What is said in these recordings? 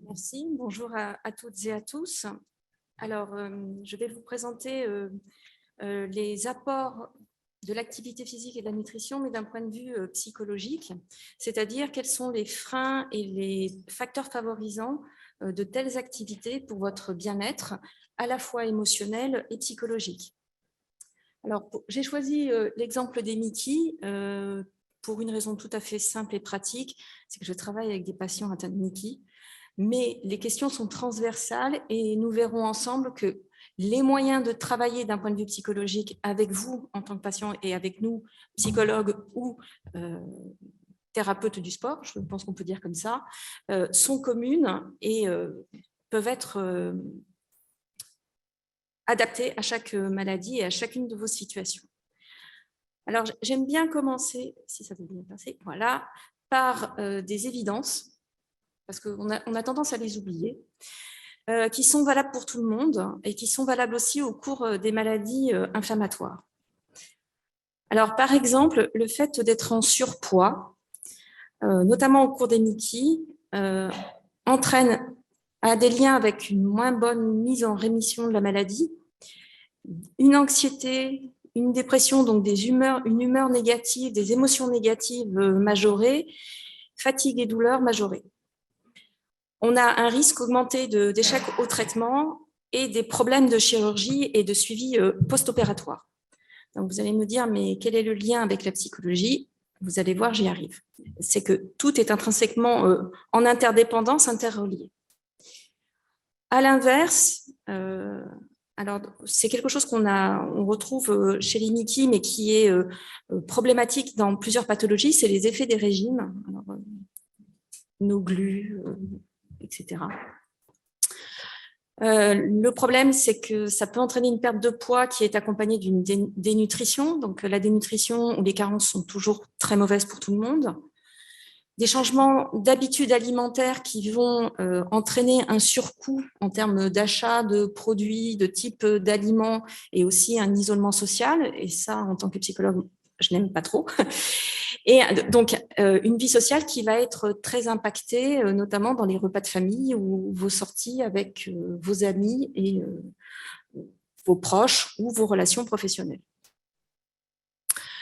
Merci, bonjour à toutes et à tous. Alors, je vais vous présenter les apports de l'activité physique et de la nutrition, mais d'un point de vue psychologique, c'est-à-dire quels sont les freins et les facteurs favorisants de telles activités pour votre bien-être, à la fois émotionnel et psychologique. Alors, j'ai choisi l'exemple des Mickey pour une raison tout à fait simple et pratique, c'est que je travaille avec des patients atteints de Mickey. Mais les questions sont transversales et nous verrons ensemble que les moyens de travailler d'un point de vue psychologique avec vous en tant que patient et avec nous, psychologues ou thérapeutes du sport, je pense qu'on peut dire comme ça, sont communes et peuvent être adaptés à chaque maladie et à chacune de vos situations. Alors, j'aime bien commencer, si ça veut bien passer, voilà, par des évidences, parce qu'on a tendance à les oublier, qui sont valables pour tout le monde et qui sont valables aussi au cours des maladies inflammatoires. Alors, par exemple, le fait d'être en surpoids, notamment au cours des Mickey, a des liens avec une moins bonne mise en rémission de la maladie, une anxiété, une dépression, donc une humeur négative, des émotions négatives majorées, fatigue et douleur majorées. On a un risque augmenté d'échec au traitement et des problèmes de chirurgie et de suivi post-opératoire. Donc vous allez me dire, mais quel est le lien avec la psychologie? Vous allez voir, j'y arrive. C'est que tout est intrinsèquement en interdépendance, interrelié. À l'inverse, alors c'est quelque chose on retrouve chez les Mickey, mais qui est problématique dans plusieurs pathologies, c'est les effets des régimes, alors, nos glues, etc. Le problème, c'est que ça peut entraîner une perte de poids qui est accompagnée d'une dénutrition. Donc, la dénutrition ou les carences sont toujours très mauvaises pour tout le monde. Des changements d'habitudes alimentaires qui vont entraîner un surcoût en termes d'achat de produits, de type d'aliments et aussi un isolement social. Et ça, en tant que psychologue, je n'aime pas trop. Et donc, une vie sociale qui va être très impactée, notamment dans les repas de famille ou vos sorties avec vos amis et vos proches ou vos relations professionnelles.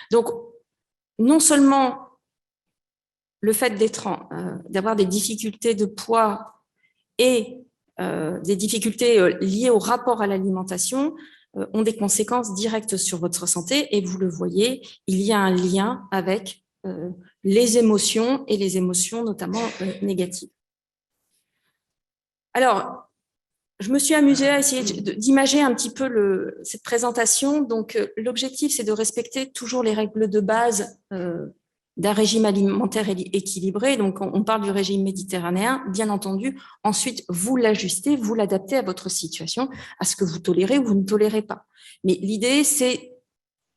Donc, non seulement le fait d'avoir des difficultés de poids et des difficultés liées au rapport à l'alimentation ont des conséquences directes sur votre santé et vous le voyez, il y a un lien avec les émotions et les émotions notamment négatives. Alors, je me suis amusée à essayer d'imager un petit peu cette présentation. Donc, l'objectif, c'est de respecter toujours les règles de base d'un régime alimentaire équilibré. Donc, on parle du régime méditerranéen, bien entendu. Ensuite, vous l'ajustez, vous l'adaptez à votre situation, à ce que vous tolérez ou vous ne tolérez pas. Mais l'idée, c'est,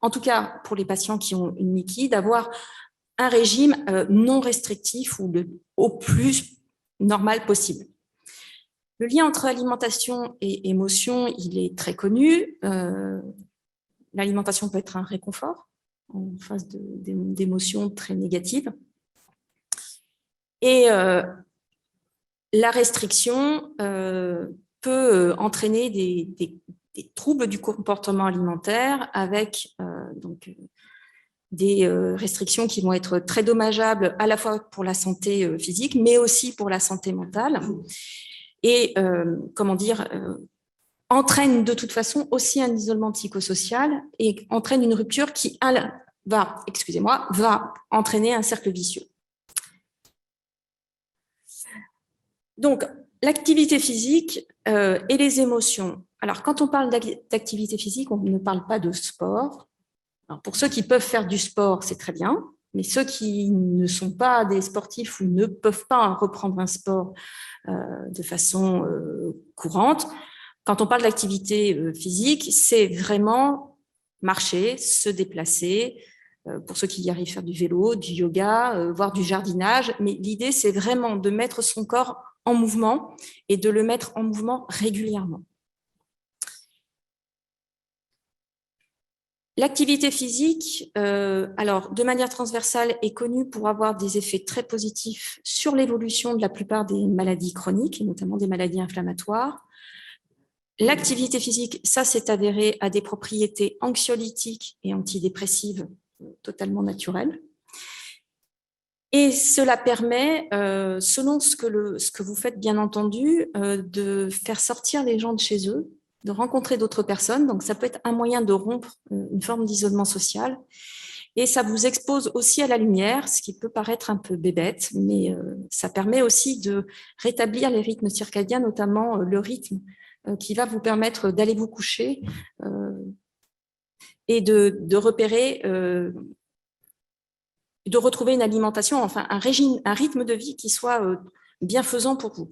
en tout cas pour les patients qui ont une Mickey, d'avoir un régime non restrictif ou au plus normal possible. Le lien entre alimentation et émotion, il est très connu. L'alimentation peut être un réconfort en face d'émotions très négatives. Et la restriction peut entraîner des troubles du comportement alimentaire avec des restrictions qui vont être très dommageables à la fois pour la santé physique, mais aussi pour la santé mentale. Et entraîne de toute façon aussi un isolement psychosocial et entraîne une rupture qui va entraîner un cercle vicieux. Donc, l'activité physique et les émotions. Alors, quand on parle d'activité physique, on ne parle pas de sport. Alors, pour ceux qui peuvent faire du sport, c'est très bien, mais ceux qui ne sont pas des sportifs ou ne peuvent pas reprendre un sport de façon courante, quand on parle d'activité physique, c'est vraiment marcher, se déplacer, pour ceux qui y arrivent, faire du vélo, du yoga, voire du jardinage. Mais l'idée, c'est vraiment de mettre son corps en mouvement et de le mettre en mouvement régulièrement. L'activité physique, alors de manière transversale, est connue pour avoir des effets très positifs sur l'évolution de la plupart des maladies chroniques, et notamment des maladies inflammatoires. L'activité physique, ça s'est avéré, a des propriétés anxiolytiques et antidépressives totalement naturelles. Et cela permet, selon ce que vous faites bien entendu, de faire sortir les gens de chez eux, de rencontrer d'autres personnes. Donc, ça peut être un moyen de rompre une forme d'isolement social. Et ça vous expose aussi à la lumière, ce qui peut paraître un peu bébête, mais ça permet aussi de rétablir les rythmes circadiens, notamment le rythme qui va vous permettre d'aller vous coucher et de repérer, de retrouver une alimentation, enfin un régime, un rythme de vie qui soit bienfaisant pour vous.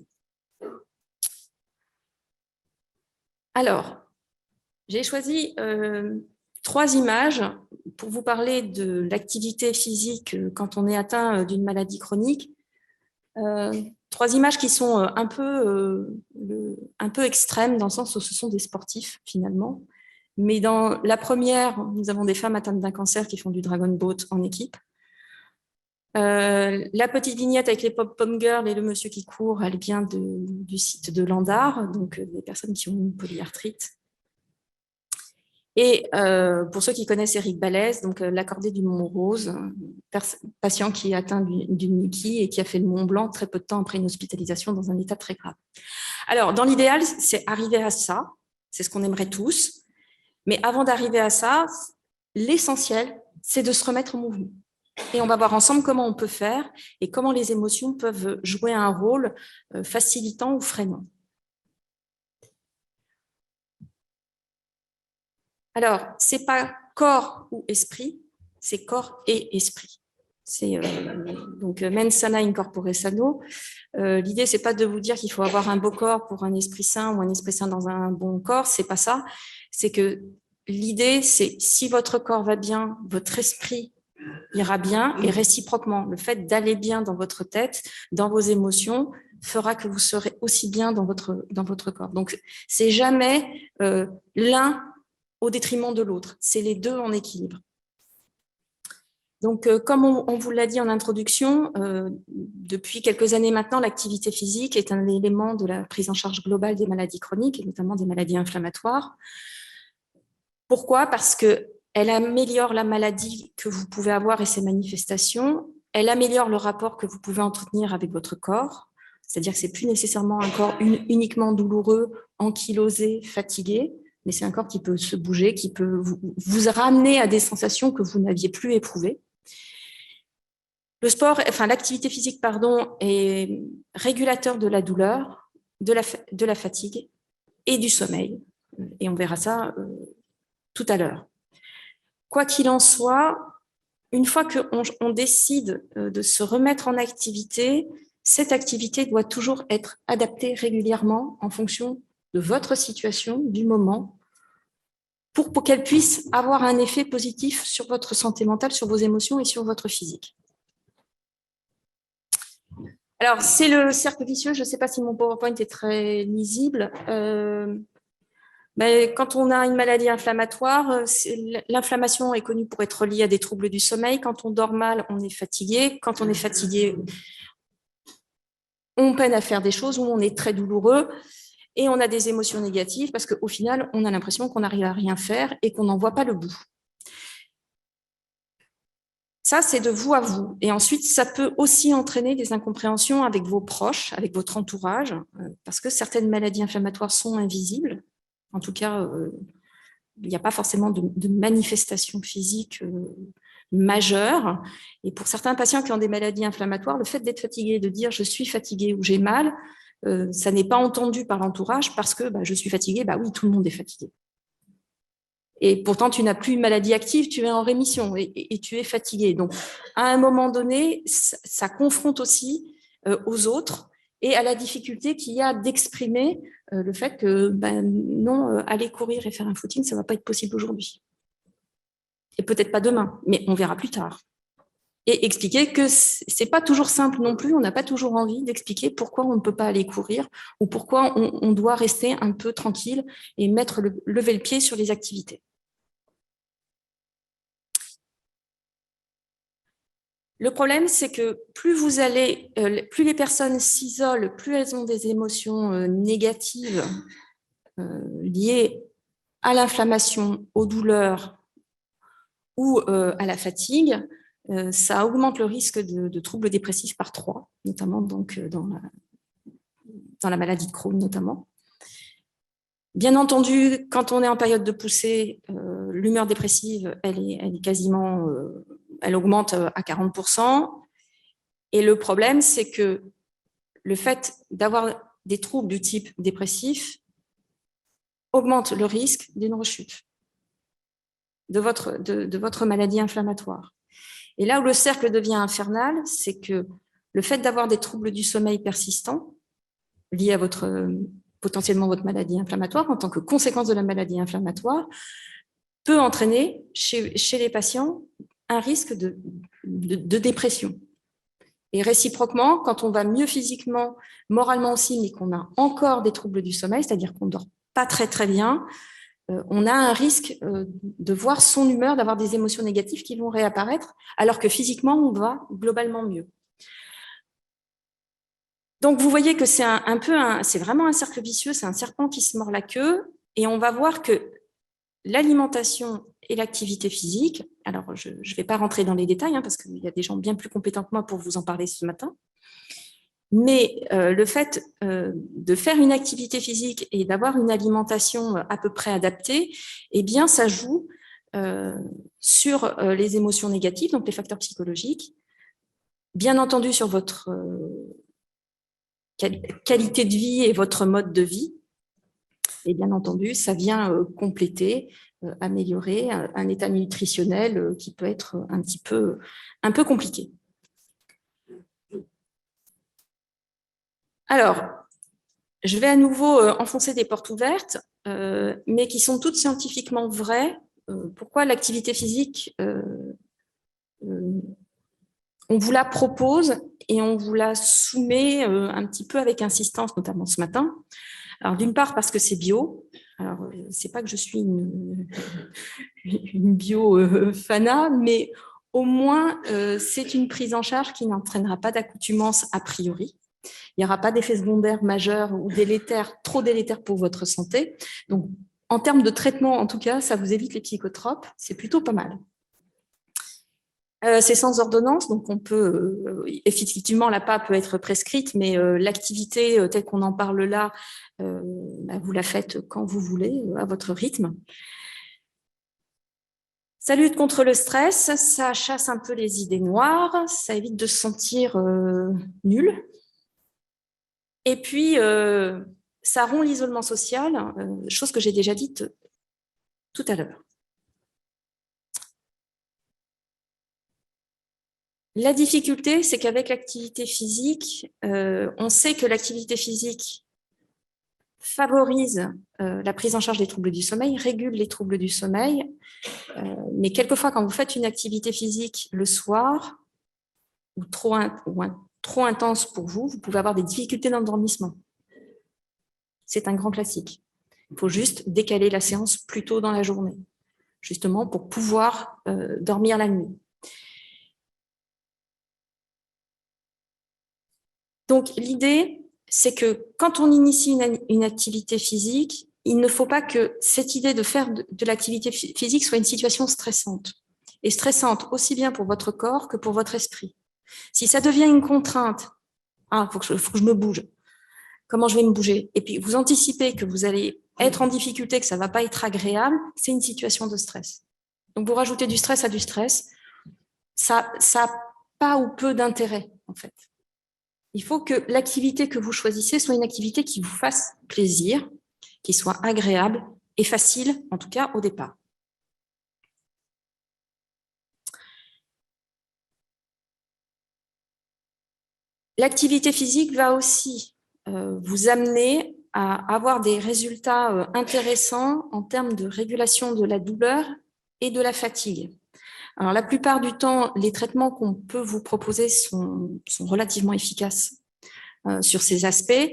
Alors, j'ai choisi 3 images pour vous parler de l'activité physique quand on est atteint d'une maladie chronique. 3 images qui sont un peu extrêmes dans le sens où ce sont des sportifs finalement. Mais dans la première, nous avons des femmes atteintes d'un cancer qui font du dragon boat en équipe. La petite vignette avec les pom-pom girls et le monsieur qui court, elle vient du site de Landar, donc des personnes qui ont une polyarthrite. Et pour ceux qui connaissent Eric Balès, donc l'accordé du Mont Rose, patient qui est atteint d'une muquille et qui a fait le Mont Blanc très peu de temps après une hospitalisation dans un état très grave. Alors, dans l'idéal, c'est arriver à ça, c'est ce qu'on aimerait tous, mais avant d'arriver à ça, l'essentiel, c'est de se remettre au mouvement. Et on va voir ensemble comment on peut faire et comment les émotions peuvent jouer un rôle facilitant ou freinant. Alors, ce n'est pas corps ou esprit, c'est corps et esprit. C'est donc mens sana in corpore sano. L'idée, c'est pas de vous dire qu'il faut avoir un beau corps pour un esprit sain ou un esprit sain dans un bon corps, c'est pas ça. C'est que l'idée, c'est si votre corps va bien, votre esprit ira bien et réciproquement. Le fait d'aller bien dans votre tête, dans vos émotions, fera que vous serez aussi bien dans votre corps. Donc, c'est jamais l'un au détriment de l'autre. C'est les deux en équilibre. Donc, comme on vous l'a dit en introduction, depuis quelques années maintenant, l'activité physique est un élément de la prise en charge globale des maladies chroniques, et notamment des maladies inflammatoires. Pourquoi? Parce qu'elle améliore la maladie que vous pouvez avoir et ses manifestations, elle améliore le rapport que vous pouvez entretenir avec votre corps, c'est-à-dire que ce n'est plus nécessairement un corps uniquement douloureux, ankylosé, fatigué, mais c'est un corps qui peut se bouger, qui peut vous ramener à des sensations que vous n'aviez plus éprouvées. Le sport, enfin l'activité physique, pardon, est régulateur de la douleur, de la fatigue et du sommeil. Et on verra ça tout à l'heure. Quoi qu'il en soit, une fois qu'on décide de se remettre en activité, cette activité doit toujours être adaptée régulièrement en fonction de votre situation, du moment, pour qu'elle puisse avoir un effet positif sur votre santé mentale, sur vos émotions et sur votre physique. Alors, c'est le cercle vicieux. Je ne sais pas si mon PowerPoint est très lisible. Mais quand on a une maladie inflammatoire, l'inflammation est connue pour être liée à des troubles du sommeil. Quand on dort mal, on est fatigué. Quand on est fatigué, on peine à faire des choses où on est très douloureux et on a des émotions négatives parce qu'au final, on a l'impression qu'on n'arrive à rien faire et qu'on n'en voit pas le bout. Ça, c'est de vous à vous. Et ensuite, ça peut aussi entraîner des incompréhensions avec vos proches, avec votre entourage, parce que certaines maladies inflammatoires sont invisibles. En tout cas, il n'y a pas forcément de manifestation physique majeure. Et pour certains patients qui ont des maladies inflammatoires, le fait d'être fatigué, de dire « je suis fatigué » ou « j'ai mal », ça n'est pas entendu par l'entourage parce que je suis fatigué, oui, tout le monde est fatigué. Et pourtant, tu n'as plus une maladie active, tu es en rémission et tu es fatigué. Donc, à un moment donné, ça confronte aussi aux autres et à la difficulté qu'il y a d'exprimer le fait que non, aller courir et faire un footing, ça ne va pas être possible aujourd'hui. Et peut-être pas demain, mais on verra plus tard. Et expliquer que ce n'est pas toujours simple non plus, on n'a pas toujours envie d'expliquer pourquoi on ne peut pas aller courir ou pourquoi on doit rester un peu tranquille et lever le pied sur les activités. Le problème, c'est que plus les personnes s'isolent, plus elles ont des émotions négatives liées à l'inflammation, aux douleurs ou à la fatigue. Ça augmente le risque de troubles dépressifs par 3, notamment donc, dans la maladie de Crohn notamment. Bien entendu, quand on est en période de poussée, l'humeur dépressive, elle augmente à 40%. Et le problème, c'est que le fait d'avoir des troubles du type dépressif augmente le risque d'une rechute de votre maladie inflammatoire. Et là où le cercle devient infernal, c'est que le fait d'avoir des troubles du sommeil persistants liés à potentiellement votre maladie inflammatoire, en tant que conséquence de la maladie inflammatoire, peut entraîner chez les patients un risque de dépression. Et réciproquement, quand on va mieux physiquement, moralement aussi, mais qu'on a encore des troubles du sommeil, c'est-à-dire qu'on ne dort pas très très bien, on a un risque de voir son humeur, d'avoir des émotions négatives qui vont réapparaître, alors que physiquement, on va globalement mieux. Donc, vous voyez que c'est c'est vraiment un cercle vicieux, c'est un serpent qui se mord la queue, et on va voir que l'alimentation et l'activité physique, alors je ne vais pas rentrer dans les détails, parce qu'il y a des gens bien plus compétents que moi pour vous en parler ce matin, mais le fait de faire une activité physique et d'avoir une alimentation à peu près adaptée, eh bien, ça joue sur les émotions négatives, donc les facteurs psychologiques, bien entendu sur votre qualité de vie et votre mode de vie, et bien entendu, ça vient compléter, améliorer un état nutritionnel qui peut être un peu compliqué. Alors, je vais à nouveau enfoncer des portes ouvertes, mais qui sont toutes scientifiquement vraies. Pourquoi l'activité physique, on vous la propose et on vous la soumet un petit peu avec insistance, notamment ce matin. Alors, d'une part, parce que c'est bio. Alors, c'est pas que je suis une bio-fana, mais au moins, c'est une prise en charge qui n'entraînera pas d'accoutumance a priori. Il n'y aura pas d'effet secondaire majeur ou trop délétère pour votre santé. Donc, en termes de traitement, en tout cas, ça vous évite les psychotropes. C'est plutôt pas mal. C'est sans ordonnance, donc on peut effectivement l'APA peut être prescrite, mais l'activité telle qu'on en parle là, vous la faites quand vous voulez, à votre rythme. Ça lutte contre le stress, ça chasse un peu les idées noires, ça évite de se sentir nul. Et puis, ça rompt l'isolement social, chose que j'ai déjà dite tout à l'heure. La difficulté, c'est qu'avec l'activité physique, on sait que l'activité physique favorise la prise en charge des troubles du sommeil, régule les troubles du sommeil, mais quelquefois, quand vous faites une activité physique le soir, ou trop intense pour vous, vous pouvez avoir des difficultés d'endormissement. C'est un grand classique. Il faut juste décaler la séance plus tôt dans la journée, justement pour pouvoir dormir la nuit. Donc, l'idée, c'est que quand on initie une activité physique, il ne faut pas que cette idée de faire de l'activité physique soit une situation stressante. Et stressante aussi bien pour votre corps que pour votre esprit. Si ça devient une contrainte, faut que je me bouge, comment je vais me bouger? Et puis, vous anticipez que vous allez être en difficulté, que ça ne va pas être agréable, c'est une situation de stress. Donc, vous rajoutez du stress à du stress, ça n'a pas ou peu d'intérêt, en fait. Il faut que l'activité que vous choisissez soit une activité qui vous fasse plaisir, qui soit agréable et facile, en tout cas au départ. L'activité physique va aussi vous amener à avoir des résultats intéressants en termes de régulation de la douleur et de la fatigue. Alors, la plupart du temps, les traitements qu'on peut vous proposer sont relativement efficaces sur ces aspects.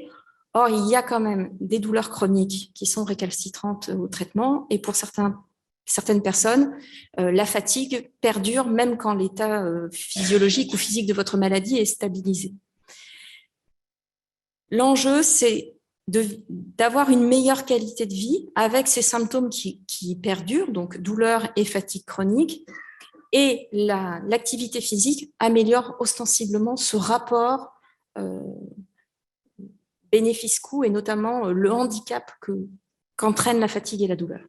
Or, il y a quand même des douleurs chroniques qui sont récalcitrantes au traitement et pour certains certaines personnes, la fatigue perdure même quand l'état physiologique ou physique de votre maladie est stabilisé. L'enjeu, c'est d'avoir une meilleure qualité de vie avec ces symptômes qui perdurent, donc douleur et fatigue chronique, et l'activité physique améliore ostensiblement ce rapport bénéfice-coût et notamment le handicap qu'entraîne la fatigue et la douleur.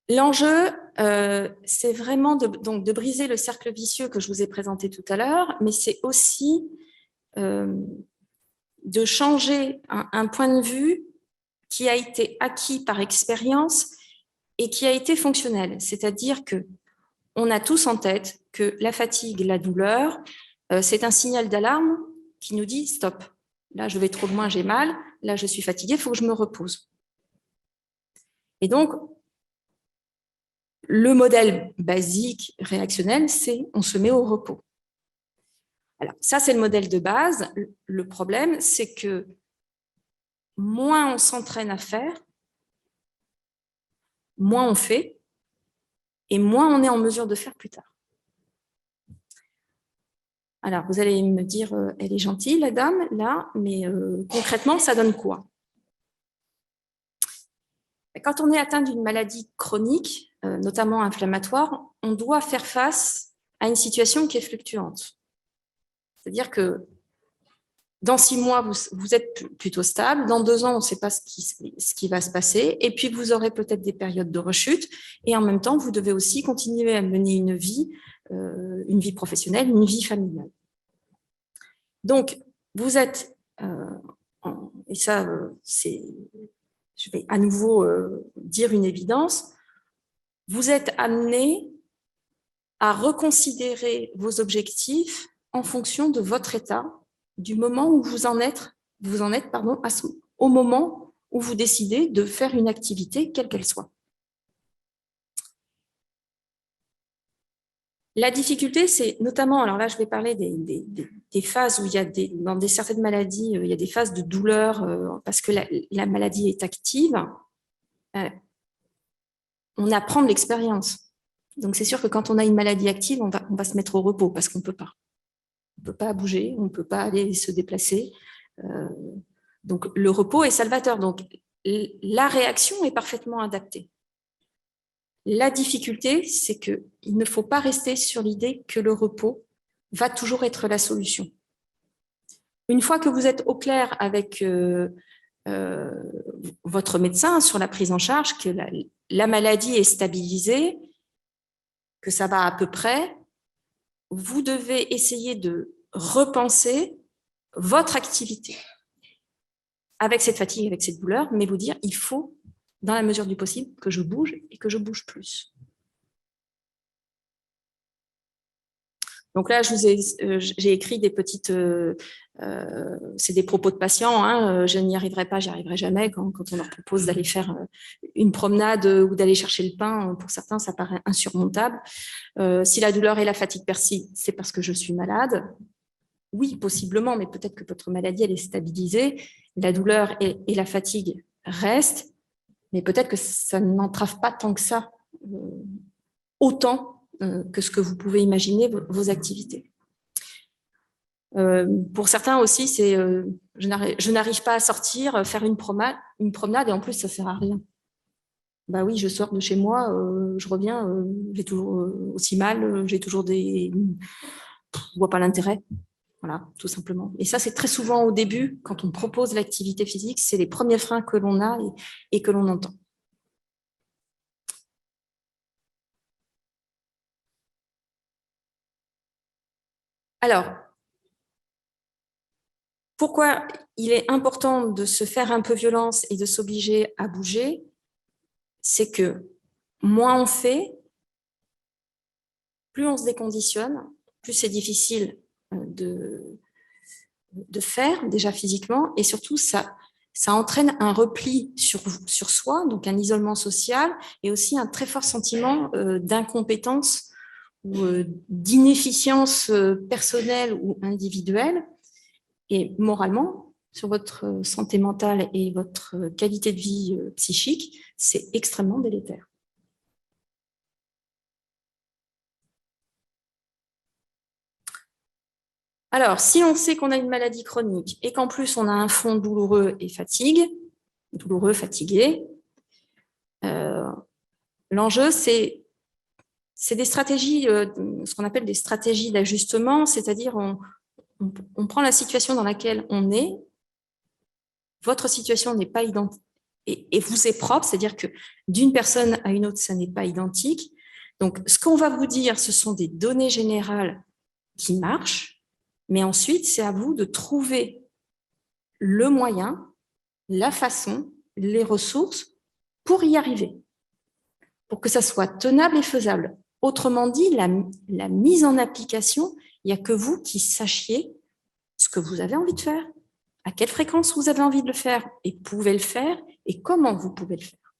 L'enjeu, c'est vraiment de briser le cercle vicieux que je vous ai présenté tout à l'heure, mais c'est aussi de changer un point de vue qui a été acquis par expérience et qui a été fonctionnel. C'est-à-dire qu'on a tous en tête que la fatigue, la douleur, c'est un signal d'alarme qui nous dit « stop, là je vais trop loin, j'ai mal, là je suis fatiguée, il faut que je me repose ». Et donc, le modèle basique réactionnel, c'est on se met au repos. Alors, ça, c'est le modèle de base. Le problème, c'est que moins on s'entraîne à faire, moins on fait, et moins on est en mesure de faire plus tard. Alors, vous allez me dire, elle est gentille, la dame, là, mais concrètement, ça donne quoi? Quand on est atteint d'une maladie chronique, notamment inflammatoire, on doit faire face à une situation qui est fluctuante. C'est-à-dire que dans 6 mois, vous êtes plutôt stable. Dans 2 ans, on ne sait pas ce qui va se passer. Et puis, vous aurez peut-être des périodes de rechute. Et en même temps, vous devez aussi continuer à mener une vie professionnelle, une vie familiale. Donc, vous êtes, et ça, je vais à nouveau dire une évidence, vous êtes amené à reconsidérer vos objectifs en fonction de votre état, du moment où vous en êtes au moment où vous décidez de faire une activité, quelle qu'elle soit. La difficulté, c'est notamment, alors là, je vais parler des phases où il y a dans certaines maladies, il y a des phases de douleur parce que la maladie est active. On apprend de l'expérience. Donc, c'est sûr que quand on a une maladie active, on va se mettre au repos parce qu'on ne peut pas. On ne peut pas bouger, on ne peut pas aller se déplacer. Donc, le repos est salvateur. Donc, la réaction est parfaitement adaptée. La difficulté, c'est qu'il ne faut pas rester sur l'idée que le repos va toujours être la solution. Une fois que vous êtes au clair avec votre médecin sur la prise en charge, que la maladie est stabilisée, que ça va à peu près, vous devez essayer de repenser votre activité avec cette fatigue, avec cette douleur, mais vous dire, il faut, dans la mesure du possible, que je bouge et que je bouge plus. Donc là, j'ai écrit des petites... c'est des propos de patients, hein, je n'y arriverai pas, j'y arriverai jamais quand on leur propose d'aller faire une promenade ou d'aller chercher le pain. Pour certains, ça paraît insurmontable. Si la douleur et la fatigue persistent, c'est parce que je suis malade. Oui, possiblement, mais peut-être que votre maladie, elle est stabilisée. La douleur et la fatigue restent, mais peut-être que ça n'entrave pas tant que ça, autant que ce que vous pouvez imaginer vos activités. Pour certains aussi, c'est je n'arrive pas à sortir, faire une promenade, et en plus, ça ne sert à rien. Bah oui, je sors de chez moi, je reviens, j'ai toujours aussi mal, j'ai toujours je ne vois pas l'intérêt. Voilà, tout simplement. Et ça, c'est très souvent au début, quand on propose l'activité physique, c'est les premiers freins que l'on a et que l'on entend. Alors, pourquoi il est important de se faire un peu violence et de s'obliger à bouger? C'est que moins on fait, plus on se déconditionne, plus c'est difficile de faire déjà physiquement, et surtout ça entraîne un repli sur soi, donc un isolement social, et aussi un très fort sentiment d'incompétence ou d'inefficience personnelle ou individuelle. Et moralement, sur votre santé mentale et votre qualité de vie psychique, c'est extrêmement délétère. Alors, si on sait qu'on a une maladie chronique et qu'en plus on a un fond douloureux et douloureux, fatigué, l'enjeu, c'est des stratégies, ce qu'on appelle des stratégies d'ajustement, c'est-à-dire on prend la situation dans laquelle on est, votre situation n'est pas identique et vous est propre, c'est-à-dire que d'une personne à une autre, ça n'est pas identique. Donc, ce qu'on va vous dire, ce sont des données générales qui marchent, mais ensuite, c'est à vous de trouver le moyen, la façon, les ressources pour y arriver, pour que ça soit tenable et faisable. Autrement dit, la mise en application, il n'y a que vous qui sachiez ce que vous avez envie de faire, à quelle fréquence vous avez envie de le faire et pouvez le faire, et comment vous pouvez le faire.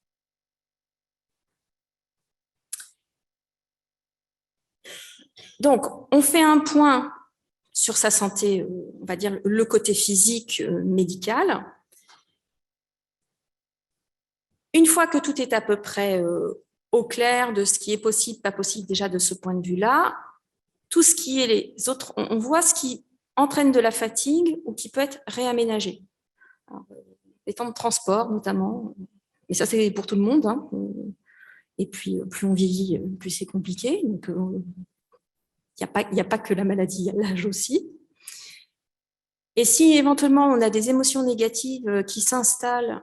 Donc, on fait un point sur sa santé, on va dire le côté physique, médical. Une fois que tout est à peu près au clair de ce qui est possible, pas possible déjà de ce point de vue-là, tout ce qui est les autres, on voit ce qui entraîne de la fatigue ou qui peut être réaménagé. Alors, les temps de transport notamment, et ça c'est pour tout le monde, hein. Et puis plus on vieillit, plus c'est compliqué. Donc il n'y a pas que la maladie, il y a l'âge aussi. Et si éventuellement on a des émotions négatives qui s'installent,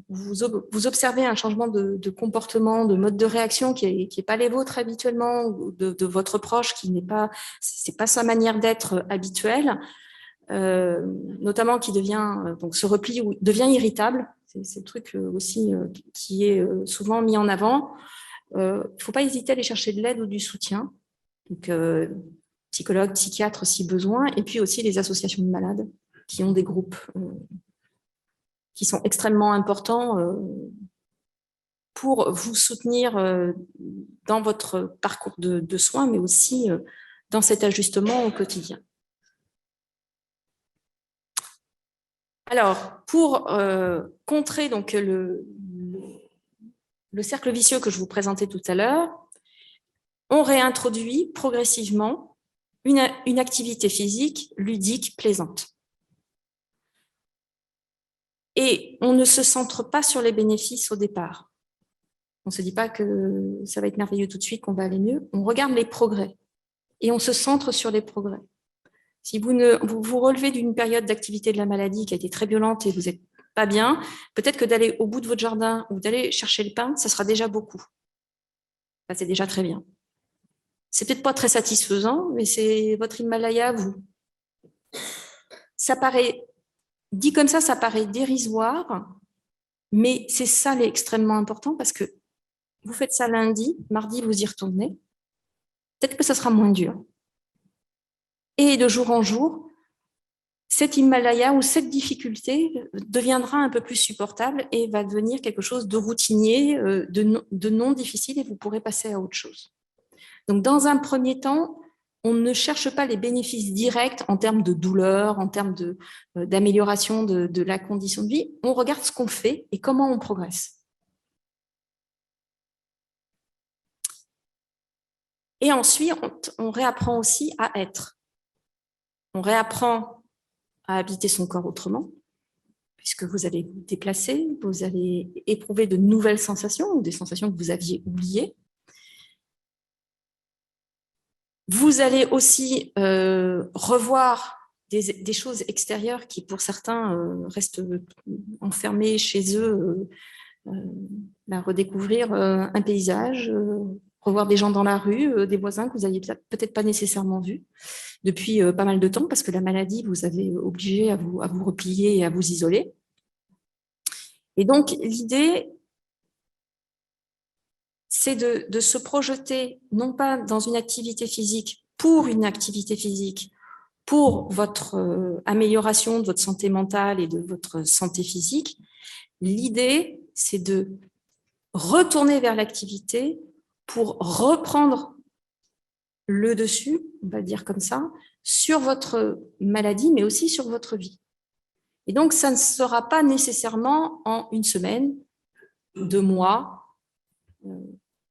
vous observez un changement de comportement, de mode de réaction qui est pas les vôtres habituellement, ou de votre proche qui n'est pas, c'est pas sa manière d'être habituelle, notamment qui devient, donc se replie ou devient irritable, c'est le truc aussi qui est souvent mis en avant. Il ne faut pas hésiter à aller chercher de l'aide ou du soutien. Donc, psychologues, psychiatres si besoin, et puis aussi les associations de malades qui ont des groupes qui sont extrêmement importants pour vous soutenir dans votre parcours de soins, mais aussi dans cet ajustement au quotidien. Alors, pour contrer donc, le cercle vicieux que je vous présentais tout à l'heure, on réintroduit progressivement une activité physique ludique, plaisante. Et on ne se centre pas sur les bénéfices au départ. On ne se dit pas que ça va être merveilleux tout de suite, qu'on va aller mieux. On regarde les progrès et on se centre sur les progrès. Si vous vous relevez d'une période d'activité de la maladie qui a été très violente et vous n'êtes pas bien, peut-être que d'aller au bout de votre jardin ou d'aller chercher le pain, ça sera déjà beaucoup. Enfin, c'est déjà très bien. C'est peut-être pas très satisfaisant, mais c'est votre Himalaya à vous. Ça paraît, dit comme ça paraît dérisoire, mais c'est ça l'extrêmement important parce que vous faites ça lundi, mardi, vous y retournez. Peut-être que ça sera moins dur. Et de jour en jour, cet Himalaya ou cette difficulté deviendra un peu plus supportable et va devenir quelque chose de routinier, de non difficile, et vous pourrez passer à autre chose. Donc, dans un premier temps, on ne cherche pas les bénéfices directs en termes de douleur, en termes d'amélioration de la condition de vie. On regarde ce qu'on fait et comment on progresse. Et ensuite, on réapprend aussi à être. On réapprend à habiter son corps autrement, puisque vous allez vous déplacer, vous allez éprouver de nouvelles sensations ou des sensations que vous aviez oubliées. Vous allez aussi revoir des choses extérieures qui, pour certains, restent enfermées chez eux, redécouvrir un paysage, revoir des gens dans la rue, des voisins que vous n'aviez peut-être pas nécessairement vus depuis pas mal de temps, parce que la maladie vous avait obligé à vous replier et à vous isoler. Et donc, l'idée, c'est de se projeter, non pas dans une activité physique, pour une activité physique, pour votre amélioration de votre santé mentale et de votre santé physique. L'idée, c'est de retourner vers l'activité pour reprendre le dessus, on va dire comme ça, sur votre maladie, mais aussi sur votre vie. Et donc, ça ne sera pas nécessairement en une semaine, 2 mois.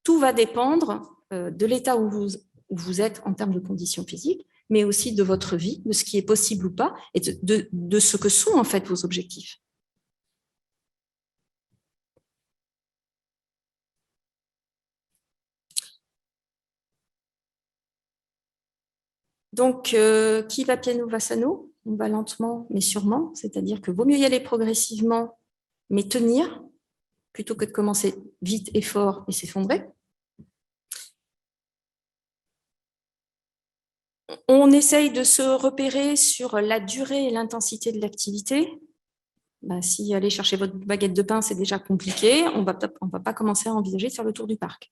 Tout va dépendre de l'état où vous êtes en termes de conditions physiques, mais aussi de votre vie, de ce qui est possible ou pas, et de ce que sont en fait vos objectifs. Donc, qui va piano va sano, on va lentement mais sûrement, c'est-à-dire que vaut mieux y aller progressivement, mais tenir, plutôt que de commencer vite et fort et s'effondrer. On essaye de se repérer sur la durée et l'intensité de l'activité. Si aller chercher votre baguette de pain, c'est déjà compliqué, on va pas commencer à envisager de faire le tour du parc.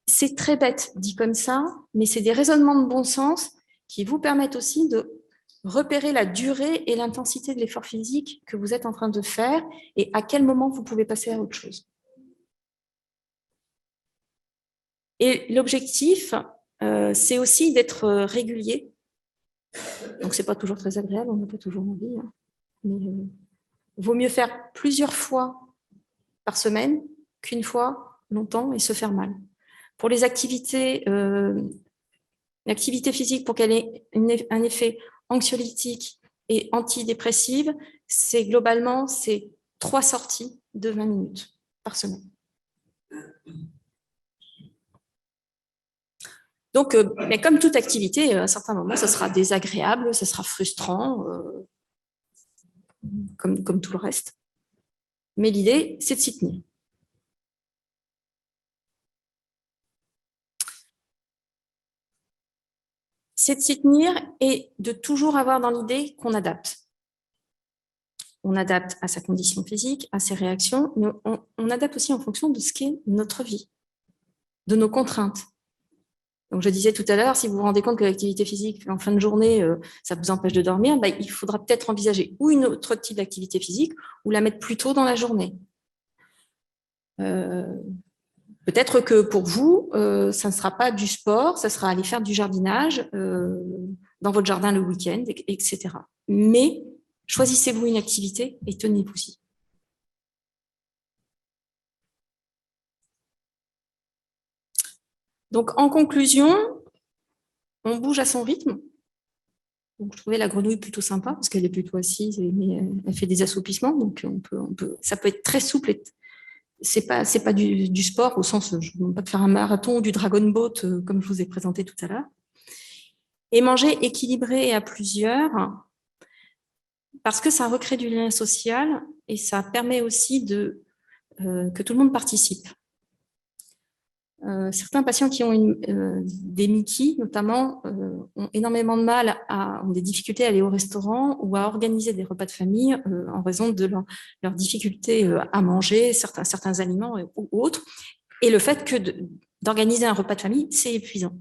C'est très bête dit comme ça, mais c'est des raisonnements de bon sens qui vous permettent aussi de repérer la durée et l'intensité de l'effort physique que vous êtes en train de faire et à quel moment vous pouvez passer à autre chose. Et l'objectif, c'est aussi d'être régulier. Donc, ce n'est pas toujours très agréable, on n'a pas toujours envie. Hein. Mais vaut mieux faire plusieurs fois par semaine qu'une fois longtemps et se faire mal. Pour les activités, l'activité physique, pour qu'elle ait un effet anxiolytique et antidépressive, c'est globalement 3 sorties de 20 minutes par semaine. Donc, mais comme toute activité, à un certain moment, ça sera désagréable, ça sera frustrant, comme tout le reste. Mais l'idée, c'est de s'y tenir. C'est de s'y tenir et de toujours avoir dans l'idée qu'on adapte. On adapte à sa condition physique, à ses réactions, mais on adapte aussi en fonction de ce qu'est notre vie, de nos contraintes. Donc, je disais tout à l'heure, si vous vous rendez compte que l'activité physique en fin de journée, ça vous empêche de dormir, il faudra peut-être envisager ou une autre type d'activité physique ou la mettre plus tôt dans la journée. Peut-être que pour vous, ça ne sera pas du sport, ça sera aller faire du jardinage dans votre jardin le week-end, etc. Mais choisissez-vous une activité et tenez-vous-y. Donc, en conclusion, on bouge à son rythme. Donc, je trouvais la grenouille plutôt sympa parce qu'elle est plutôt assise, mais elle fait des assoupissements. Donc, ça peut être très souple. C'est pas du sport au sens, je ne veux pas faire un marathon ou du dragon boat comme je vous ai présenté tout à l'heure. Et manger équilibré et à plusieurs parce que ça recrée du lien social et ça permet aussi que tout le monde participe. Certains patients qui ont des Mickey, notamment, ont énormément de mal, ont des difficultés à aller au restaurant ou à organiser des repas de famille en raison de leur difficulté à manger certains aliments ou autres. Et le fait que d'organiser un repas de famille, c'est épuisant.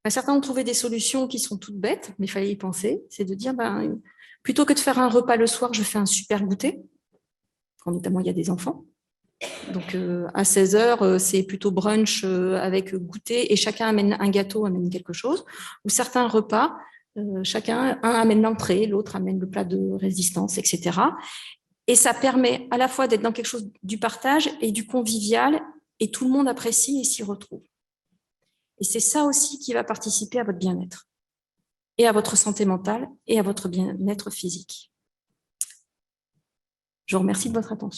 Certains ont trouvé des solutions qui sont toutes bêtes, mais il fallait y penser. C'est de dire, plutôt que de faire un repas le soir, je fais un super goûter, quand notamment il y a des enfants. Donc, à 16h, c'est plutôt brunch avec goûter et chacun amène un gâteau, amène quelque chose. Ou certains repas, un amène l'entrée, l'autre amène le plat de résistance, etc. Et ça permet à la fois d'être dans quelque chose du partage et du convivial et tout le monde apprécie et s'y retrouve. Et c'est ça aussi qui va participer à votre bien-être et à votre santé mentale et à votre bien-être physique. Je vous remercie de votre attention.